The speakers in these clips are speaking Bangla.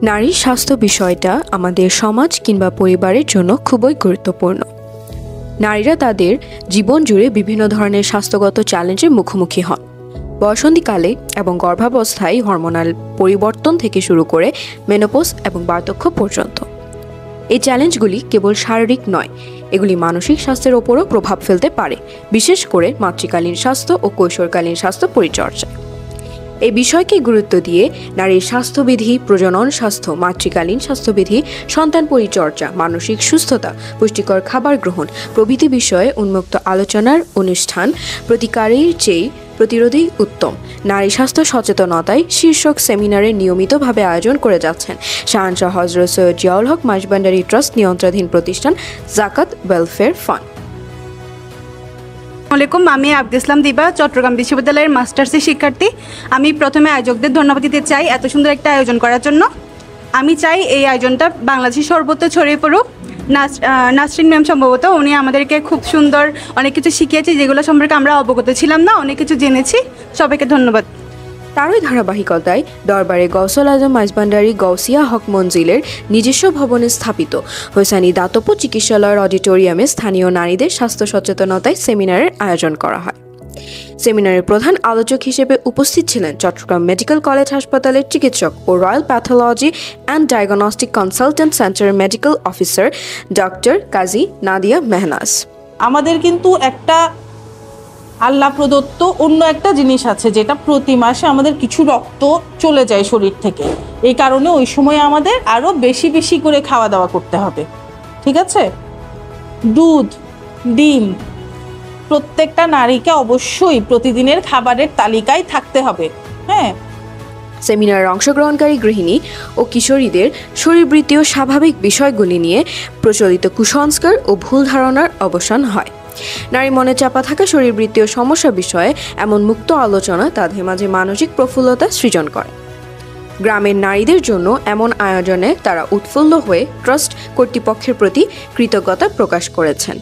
নারী স্বাস্থ্য বিষয়টা আমাদের সমাজ কিংবা পরিবারের জন্য খুবই গুরুত্বপূর্ণ। নারীরা তাদের জীবন জুড়ে বিভিন্ন ধরনের স্বাস্থ্যগত চ্যালেঞ্জের মুখোমুখি হন। বয়সন্ধিকালে এবং গর্ভাবস্থায় হরমোনাল পরিবর্তন থেকে শুরু করে মেনোপজ এবং বার্ধক্য পর্যন্ত। এই চ্যালেঞ্জগুলি কেবল শারীরিক নয়, এগুলি মানসিক স্বাস্থ্যের ওপরও প্রভাব ফেলতে পারে, বিশেষ করে মাতৃকালীন স্বাস্থ্য ও কৈশোরকালীন স্বাস্থ্য পরিচর্যায়। এই বিষয়কে গুরুত্ব দিয়ে নারীর স্বাস্থ্যবিধি, প্রজনন স্বাস্থ্য, মাতৃকালীন স্বাস্থ্যবিধি, সন্তান পরিচর্যা, মানসিক সুস্থতা, পুষ্টিকর খাবার গ্রহণ প্রভৃতি বিষয়ে উন্মুক্ত আলোচনার অনুষ্ঠান প্রতিকারের চেয়ে প্রতিরোধী উত্তম নারী স্বাস্থ্য সচেতনতায় শীর্ষক সেমিনারের নিয়মিতভাবে আয়োজন করে যাচ্ছেন শাহজাহান হযরত সৈয়দ জিয়াউল হক মাঝভান্ডারী ট্রাস্ট নিয়ন্ত্রণাধীন প্রতিষ্ঠান জাকাত ওয়েলফেয়ার ফান্ড। আসসালামু আলাইকুম, আমি আব্দুল ইসলাম দিবা, চট্টগ্রাম বিশ্ববিদ্যালয়ের মাস্টার্সের শিক্ষার্থী। আমি প্রথমে আয়োজকদের ধন্যবাদ দিতে চাই এত সুন্দর একটা আয়োজন করার জন্য। আমি চাই এই আয়োজনটা বাংলাদেশের সর্বত্র ছড়িয়ে পড়ুক। নাসরিন ম্যাম সম্ভবত উনি আমাদেরকে খুব সুন্দর অনেক কিছু শিখিয়েছে, যেগুলো সম্পর্কে আমরা অবগত ছিলাম না, অনেক কিছু জেনেছি। সবাইকে ধন্যবাদ। তারই ধারাবাহিকতায় দরবারে গৌসুল আজম মাঝভান্ডারী গৌসিয়া হক মঞ্জিলের নিজস্ব ভবনে স্থাপিত হোসাইনী দাতব্য চিকিৎসালয়ের অডিটোরিয়ামে স্থানীয় নারীদের স্বাস্থ্য সচেতনতায় সেমিনারের আয়োজন করা হয়। সেমিনারের প্রধান আলোচক হিসেবে উপস্থিত ছিলেন চট্টগ্রাম মেডিকেল কলেজ হাসপাতালের চিকিৎসক ও royal pathology and diagnostic consultant সেন্টারের medical officer doctor Kazi Nadia Mehnaz. আমাদের কিন্তু একটা আল্লাহ প্রদত্ত অন্য একটা জিনিস আছে, যেটা প্রতি মাসে আমাদের কিছু রক্ত চলে যায় শরীর থেকে। এই কারণে ওই সময় আমাদের আরও বেশি বেশি করে খাওয়া দাওয়া করতে হবে, ঠিক আছে? দুধ, ডিম প্রত্যেকটা নারীকে অবশ্যই প্রতিদিনের খাবারের তালিকায় থাকতে হবে। হ্যাঁ, সেমিনারে অংশগ্রহণকারী গৃহিণী ও কিশোরীদের শরীরবৃত্তীয় স্বাভাবিক বিষয়গুলি নিয়ে প্রচলিত কুসংস্কার ও ভুল ধারণার অবসান হয়। নারী মনে চাপা থাকা শরীরবৃত্তীয় সমস্যা বিষয়ে এমন মুক্ত আলোচনা তাদের মাঝে মানসিক প্রফুল্লতা সৃজন করে। গ্রামের নারীদের জন্য এমন আয়োজনে তারা উৎফুল্ল হয়ে ট্রাস্ট কর্তৃপক্ষের প্রতি কৃতজ্ঞতা প্রকাশ করেছেন।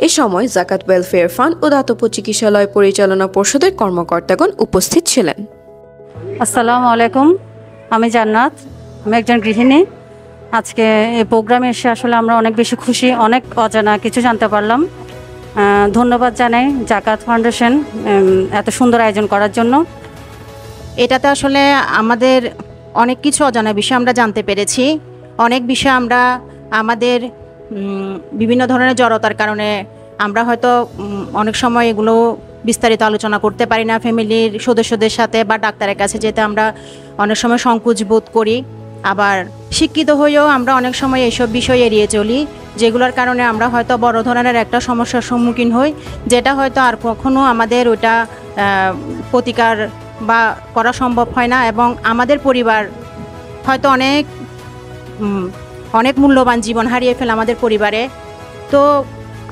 এ সময় জাকাত ওয়েলফেয়ার ফান্ড ও দাতব্য চিকিৎসালয় পরিচালনা পর্ষদের কর্মকর্তাগণ উপস্থিত ছিলেন। আসসালামু আলাইকুম, আমি জান্নাত, আমি একজন গৃহিণী। আজকে এই প্রোগ্রামে এসে আসলে আমরা অনেক বেশি খুশি, অনেক অজানা কিছু জানতে পারলাম। ধন্যবাদ জানাই জাকাত ফাউন্ডেশন এত সুন্দর আয়োজন করার জন্য। এটাতে আসলে আমাদের অনেক কিছু অজানা বিষয় আমরা জানতে পেরেছি। অনেক বিষয় আমরা আমাদের বিভিন্ন ধরনের জড়তার কারণে আমরা হয়তো অনেক সময় এগুলো বিস্তারিত আলোচনা করতে পারি না ফ্যামিলির সদস্যদের সাথে, বা ডাক্তারের কাছে যেতে আমরা অনেক সময় সংকোচ বোধ করি। আবার শিক্ষিত হয়েও আমরা অনেক সময় এইসব বিষয় এড়িয়ে চলি, যেগুলোর কারণে আমরা হয়তো বড় ধরনের একটা সমস্যার সম্মুখীন হই, যেটা হয়তো আর কখনো আমাদের ওটা প্রতিকার বা করা সম্ভব হয় না, এবং আমাদের পরিবার হয়তো অনেক মূল্যবান জীবন হারিয়ে ফেলে আমাদের পরিবারে। তো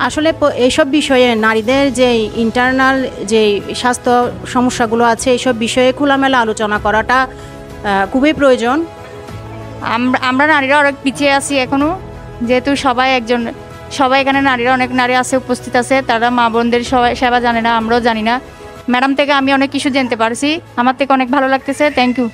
আসলে এইসব বিষয়ে নারীদের যে ইন্টারনাল যে স্বাস্থ্য সমস্যাগুলো আছে, এইসব বিষয়ে খোলামেলা আলোচনা করাটা খুবই প্রয়োজন। আমরা নারীরা অনেক পিছিয়ে আছি এখনও, যেহেতু সবাই এখানে নারীরা অনেক নারী আছে, উপস্থিত আছে, তারা মা বোনদের সেবা জানে না, আমরাও জানি না। ম্যাডাম থেকে আমি অনেক কিছু জানতে পারছি, আমার থেকে অনেক ভালো লাগতেছে। Thank you.